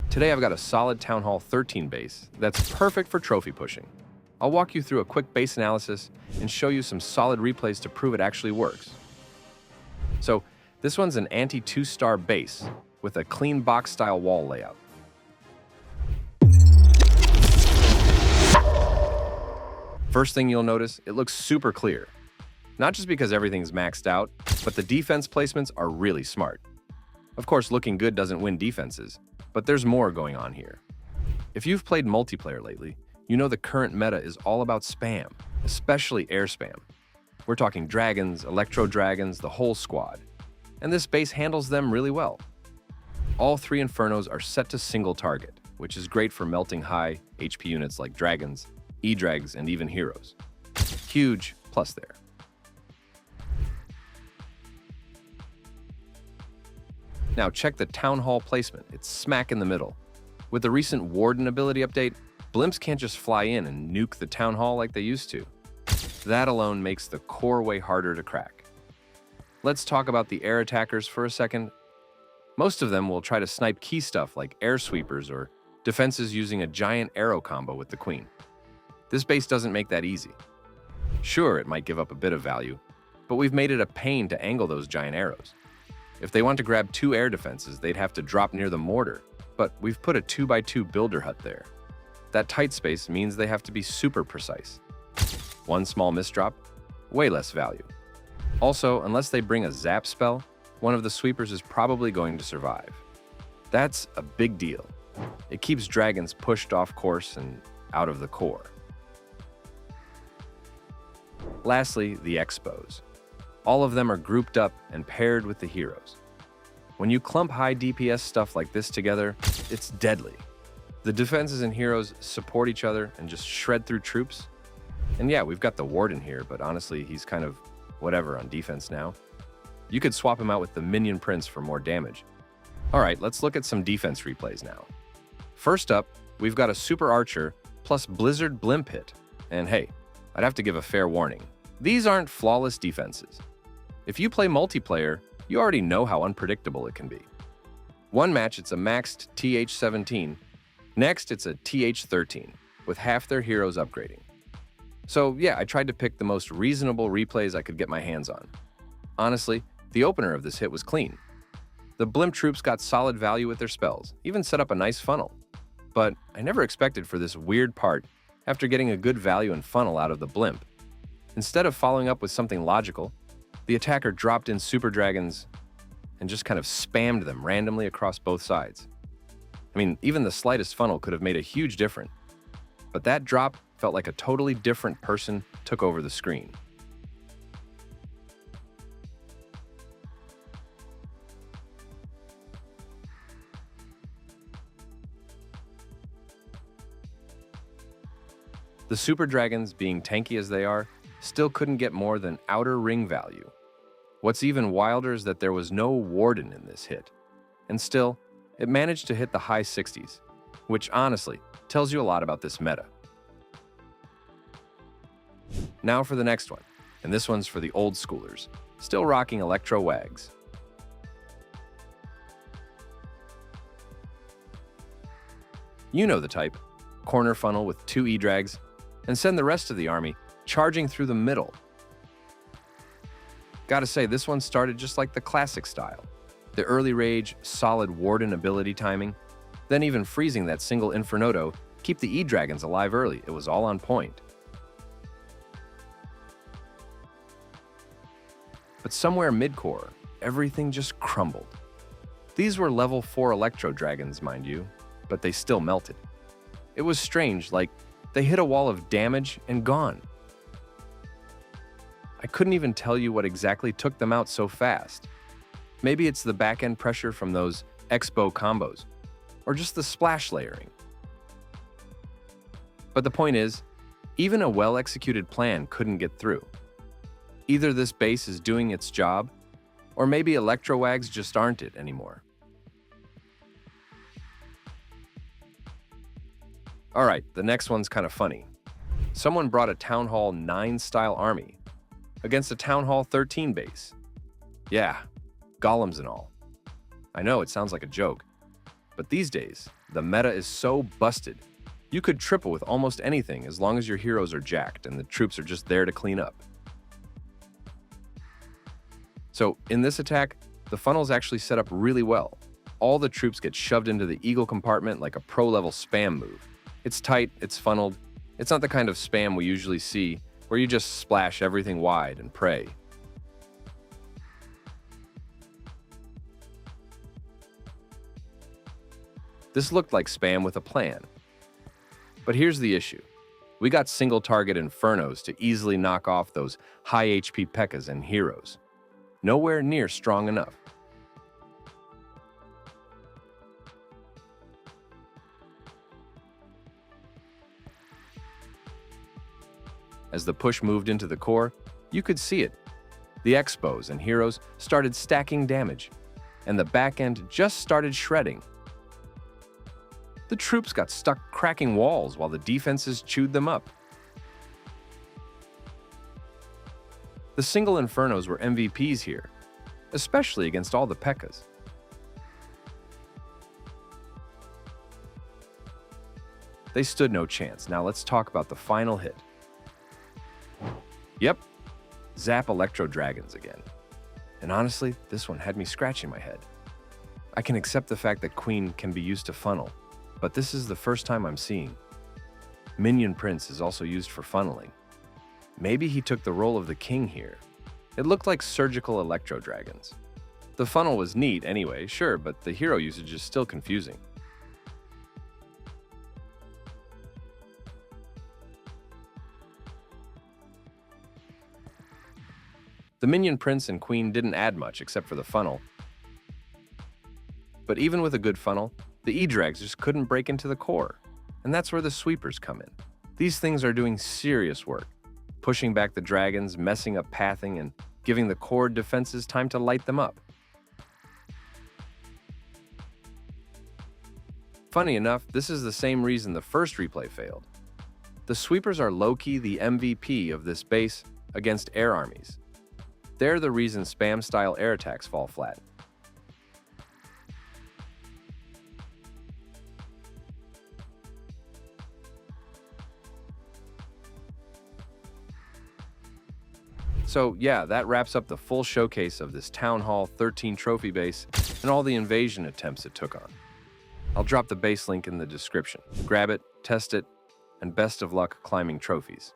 Today I've got a solid Town Hall 13 base that's perfect for trophy pushing. I'll walk you through a quick base analysis and show you some solid replays to prove it actually works. So, this one's an anti-2-star base with a clean box-style wall layout. First thing you'll notice, it looks super clear. Not just because everything's maxed out, but the defense placements are really smart. Of course, looking good doesn't win defenses, but there's more going on here. If you've played multiplayer lately, you know the current meta is all about spam, especially air spam. We're talking dragons, electro dragons, the whole squad. And this base handles them really well. All three infernos are set to single target, which is great for melting high HP units like dragons, E-drags, and even heroes. Huge plus there. Now check the Town Hall placement. It's smack in the middle. With the recent Warden ability update, blimps can't just fly in and nuke the Town Hall like they used to. That alone makes the core way harder to crack. Let's talk about the air attackers for a second. Most of them will try to snipe key stuff like air sweepers or defenses using a giant arrow combo with the queen. This base doesn't make that easy. Sure, it might give up a bit of value, but we've made it a pain to angle those giant arrows. If they want to grab 2 air defenses, they'd have to drop near the mortar, but we've put a 2x2 builder hut there. That tight space means they have to be super precise. One small misdrop, way less value. Also, unless they bring a zap spell, one of the sweepers is probably going to survive. That's a big deal. It keeps dragons pushed off course and out of the core. Lastly, the expos. All of them are grouped up and paired with the heroes. When you clump high DPS stuff like this together, it's deadly. The defenses and heroes support each other and just shred through troops. And yeah, we've got the Warden here, but honestly, he's kind of whatever on defense now. You could swap him out with the Minion Prince for more damage. All right, let's look at some defense replays now. First up, we've got a Super Archer plus Blizzard Blimp hit. And hey, I'd have to give a fair warning. These aren't flawless defenses. If you play multiplayer, you already know how unpredictable it can be. One match, it's a maxed TH13. Next, it's a TH13, with half their heroes upgrading. So yeah, I tried to pick the most reasonable replays I could get my hands on. Honestly, the opener of this hit was clean. The Blimp troops got solid value with their spells, even set up a nice funnel. But I never expected for this weird part after getting a good value and funnel out of the Blimp. Instead of following up with something logical, the attacker dropped in super dragons and just kind of spammed them randomly across both sides. I mean, even the slightest funnel could have made a huge difference. But that drop felt like a totally different person took over the screen. The super dragons, being tanky as they are, still couldn't get more than outer ring value. What's even wilder is that there was no Warden in this hit. And still, it managed to hit the high 60s, which honestly tells you a lot about this meta. Now for the next one, and this one's for the old schoolers, still rocking Electro Wags. You know the type, corner funnel with 2 E-drags, and send the rest of the army charging through the middle. Gotta say, this one started just like the classic style. The early rage, solid Warden ability timing, then even freezing that single Infernoto, keep the E-dragons alive early. It was all on point. But somewhere mid-core, everything just crumbled. These were level 4 Electro Dragons, mind you, but they still melted. It was strange, like they hit a wall of damage and gone. I couldn't even tell you what exactly took them out so fast. Maybe it's the back-end pressure from those Expo combos, or just the splash layering. But the point is, even a well-executed plan couldn't get through. Either this base is doing its job, or maybe Electrowags just aren't it anymore. Alright, the next one's kind of funny. Someone brought a Town Hall 9 style army against a Town Hall 13 base. Yeah, golems and all. I know it sounds like a joke, but these days, The meta is so busted. You could triple with almost anything as long as your heroes are jacked and the troops are just there to clean up. So in this attack, the funnel's actually set up really well. All the troops get shoved into the eagle compartment like a pro-level spam move. It's tight, it's funneled. It's not the kind of spam we usually see, where you just splash everything wide and pray. This looked like spam with a plan. But here's the issue. We got single-target Infernos to easily knock off those high HP P.E.K.K.A.s and heroes. Nowhere near strong enough. As the push moved into the core, you could see it. The Expos and heroes started stacking damage, and the back end just started shredding. The troops got stuck cracking walls while the defenses chewed them up. The single Infernos were MVPs here, especially against all the P.E.K.K.A.s. They stood no chance. Now let's talk about the final hit. Yep, Zap Electro Dragons again. And honestly, this one had me scratching my head. I can accept the fact that Queen can be used to funnel, but this is the first time I'm seeing. Minion Prince is also used for funneling. Maybe he took the role of the king here. It looked like surgical Electro Dragons. The funnel was neat anyway, sure, but the hero usage is still confusing. The Minion Prince and Queen didn't add much except for the funnel. But even with a good funnel, the E-Drags just couldn't break into the core. And that's where the sweepers come in. These things are doing serious work, pushing back the dragons, messing up pathing, and giving the core defenses time to light them up. Funny enough, this is the same reason the first replay failed. The sweepers are low-key the MVP of this base against air armies. They're the reason spam-style air attacks fall flat. So yeah, that wraps up the full showcase of this Town Hall 13 trophy base and all the invasion attempts it took on. I'll drop the base link in the description. Grab it, test it, and best of luck climbing trophies.